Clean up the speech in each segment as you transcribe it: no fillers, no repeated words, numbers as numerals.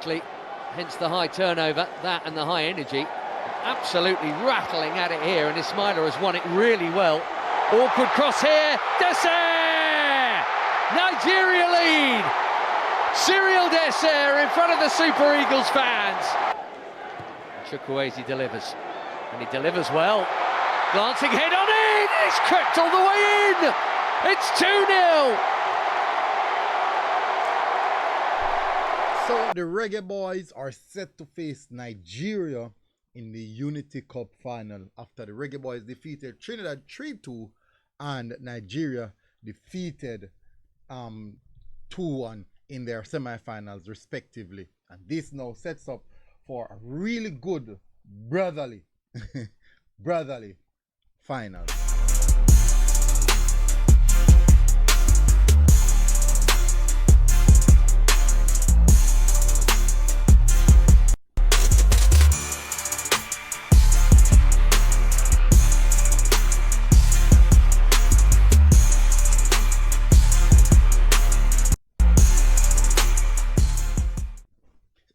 Hence the high turnover, that and the high energy. Absolutely rattling at it here, and Ismaila has won it really well. Awkward cross here, Dessert! Nigeria lead! Cyril Dessert in front of the Super Eagles fans. Chukwueze delivers, and he delivers well. Glancing head on in, it's crept all the way in! It's 2-0! So the Reggae Boyz are set to face Nigeria in the Unity Cup final after the Reggae Boyz defeated Trinidad 3-2 and Nigeria defeated 2-1 in their semi-finals respectively. And this now sets up for a really good brotherly final.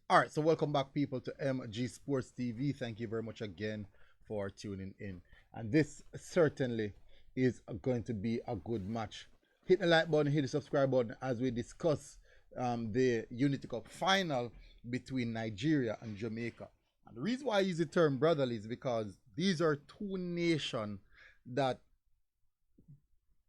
Alright, so welcome back people to MG Sports TV. Thank you very much again for tuning in. And this certainly is going to be a good match. Hit the like button, hit the subscribe button as we discuss the Unity Cup final between Nigeria and Jamaica. And the reason why I use the term brotherly is because these are two nations that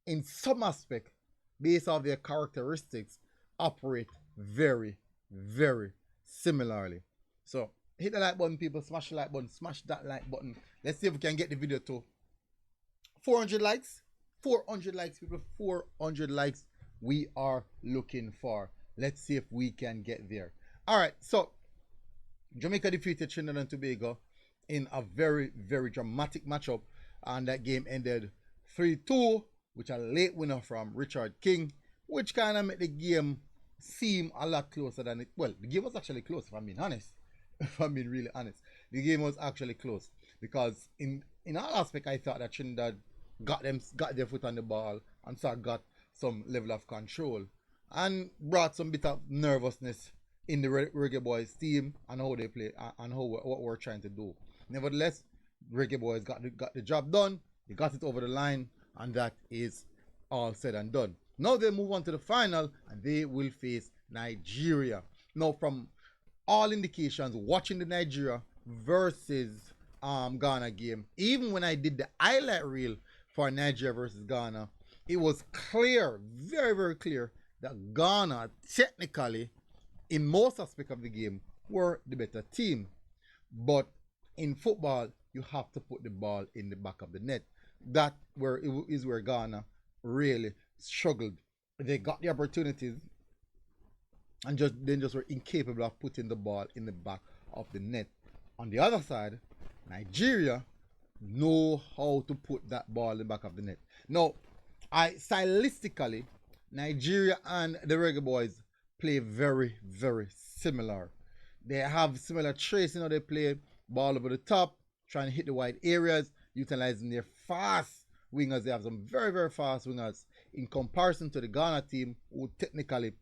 in some aspect, based on their characteristics, operate very, very similarly. So hit the like button people, smash the like button, smash that like button. Let's see if we can get the video to 400 likes. 400 likes people, 400 likes we are looking for. Let's see if we can get there. All right, so Jamaica defeated Trinidad and Tobago in a very, very dramatic matchup, and that game ended 3-2 with a late winner from Richard King, which kind of made the game seem a lot closer than it. Well, the game was actually close, if I'm being honest. If I'm being really honest, the game was actually close because in all aspect I thought that Trinidad got their foot on the ball and so got some level of control and brought some bit of nervousness in the Reggae Boyz team and how they play and what we're trying to do. Nevertheless, Reggae Boyz got the job done. They got it over the line, and that is all said and done. Now they move on to the final and they will face Nigeria. Now, from all indications, watching the Nigeria versus Ghana game, even when I did the highlight reel for Nigeria versus Ghana, it was clear, very, very clear, that Ghana technically, in most aspects of the game, were the better team. But in football, you have to put the ball in the back of the net. That is where Ghana really struggled. They got the opportunities and just were incapable of putting the ball in the back of the net. On the other side, Nigeria know how to put that ball in the back of the net. Now, stylistically, Nigeria and the Reggae Boyz play very, very similar. They have similar traits, you know, they play ball over the top, trying to hit the wide areas, utilizing their fast wingers. They have some very, very fast wingers in comparison to the Ghana team, who technically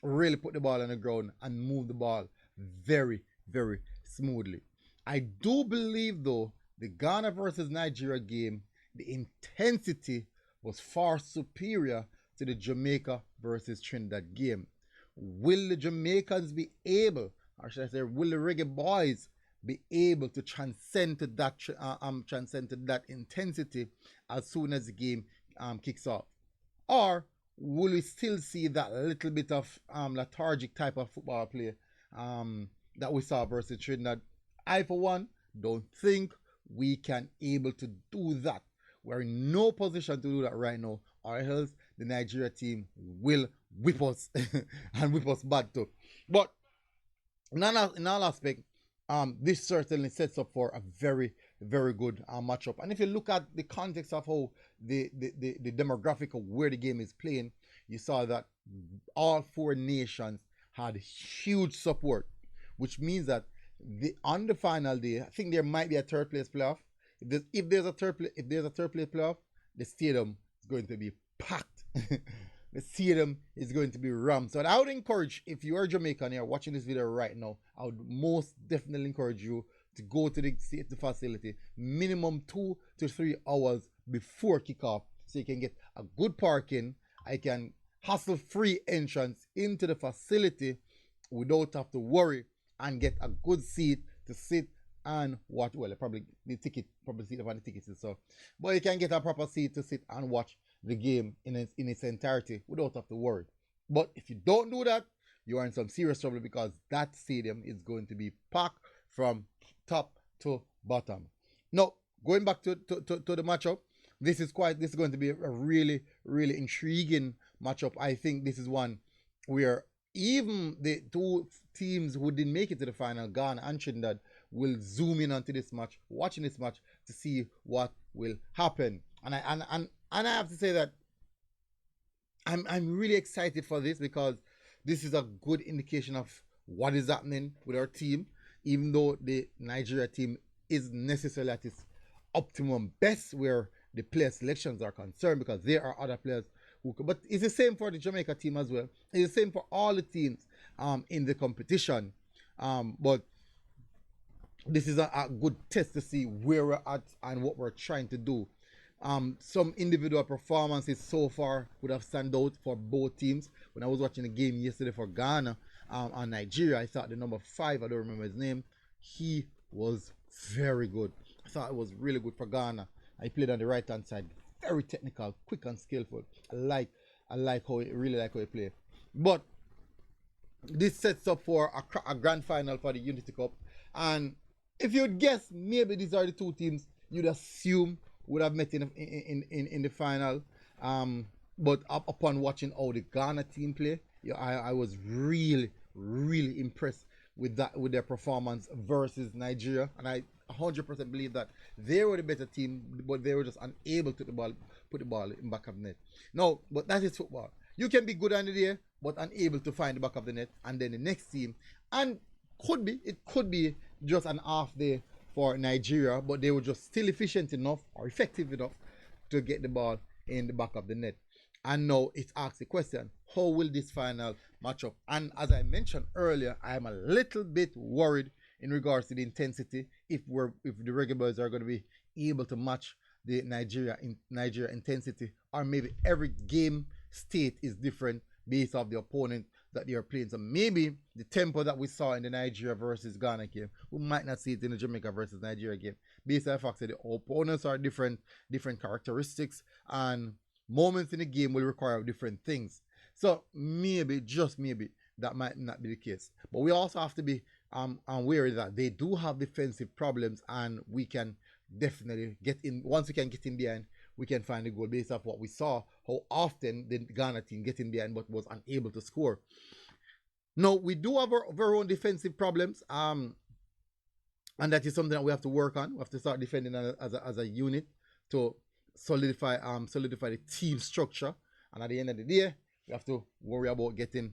really put the ball on the ground and move the ball very, very smoothly. I do believe, though, the Ghana versus Nigeria game, the intensity was far superior to the Jamaica versus Trinidad game. Will the Jamaicans be able, or should I say, will the Reggae Boyz be able to transcend to that intensity as soon as the game kicks off? Or will we still see that little bit of lethargic type of football play that we saw versus Trinidad? I, for one, don't think we can able to do that. We're in no position to do that right now, or else the Nigeria team will whip us and whip us bad too. But in all aspect, this certainly sets up for a very, very good matchup. And if you look at the context of how the demographic of where the game is playing, you saw that all four nations had huge support, which means that on the final day, I think there might be a third place playoff. If there's a third place playoff, the stadium is going to be packed. the stadium is going to be rammed. So I would encourage, if you are Jamaican here watching this video right now, I would most definitely encourage you to go to the facility minimum 2 to 3 hours before kickoff, so you can get a good parking. I can hassle-free entrance into the facility without have to worry, and get a good seat to sit and watch. Well, probably the seat of the tickets and so, but you can get a proper seat to sit and watch the game in its entirety without have to worry. But if you don't do that, you are in some serious trouble, because that stadium is going to be packed from top to bottom. Now, going back to the matchup, this is going to be a really, really intriguing matchup. I think this is one where even the two teams who didn't make it to the final, Ghana and Trinidad, will zoom in onto this match, watching this match to see what will happen. And I have to say that I'm really excited for this, because this is a good indication of what is happening with our team, even though the Nigeria team is necessarily at its optimum best where the player selections are concerned, because there are other players who could, but it's the same for the Jamaica team as well. It's the same for all the teams in the competition. But this is a good test to see where we're at and what we're trying to do. Some individual performances so far would have stand out for both teams. When I was watching the game yesterday for Ghana and Nigeria, I thought the number 5, I don't remember his name, he was very good. I thought it was really good for Ghana. I played on the right hand side, very technical, quick and skillful. I like how he play. But this sets up for a grand final for the Unity Cup, and if you'd guess, maybe these are the two teams you'd assume would have met in the final. But upon watching how the Ghana team play, I was really, really impressed with their performance versus Nigeria, and I 100% believe that they were the better team, but they were just unable to put the ball in back of the net. No, but that is football. You can be good under there, but unable to find the back of the net, and then the next team, and it could be just an off day for Nigeria, but they were just still efficient enough or effective enough to get the ball in the back of the net. And now it asks the question, how will this final match up? And as I mentioned earlier, I am a little bit worried in regards to the intensity, if the Reggae Boyz are going to be able to match the Nigeria intensity, or maybe every game state is different based off the opponent that they are playing. So maybe the tempo that we saw in the Nigeria versus Ghana game, we might not see it in the Jamaica versus Nigeria game, based on the fact that the opponents are different characteristics, and moments in the game will require different things. So maybe, just maybe, that might not be the case. But we also have to be aware that they do have defensive problems, and we can definitely get in. Once we can get in behind, we can find a goal based off what we saw, how often the Ghana team get in behind but was unable to score. Now, we do have our own defensive problems, and that is something that we have to work on. We have to start defending as a unit to solidify the team structure. And at the end of the day, we have to worry about getting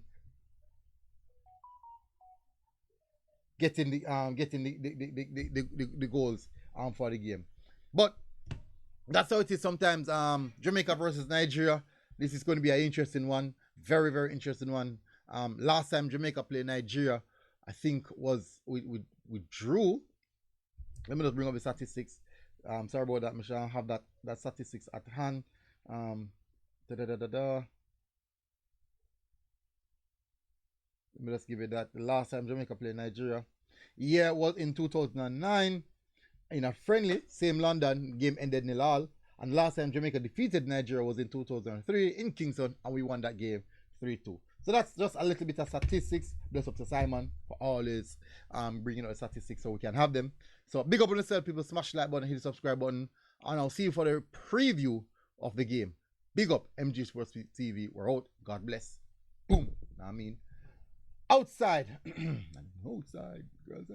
the goals for the game. But that's how it is sometimes. Jamaica versus Nigeria. This is going to be an interesting one. Very, very interesting one. Last time Jamaica played Nigeria, I think was we drew. Let me just bring up the statistics. Sorry about that, Michelle. I have that statistics at hand. Let me just give you that. The last time Jamaica played Nigeria, was in 2009 in a friendly, same London, game ended 0-0. And last time Jamaica defeated Nigeria was in 2003 in Kingston, and we won that game 3-2. So that's just a little bit of statistics. Bless up to Simon for always bringing out the statistics so we can have them. So big up on yourself, people. Smash the like button, hit the subscribe button, and I'll see you for the preview of the game. Big up, MG Sports TV. We're out. God bless. Boom. I mean, outside. Outside, girls.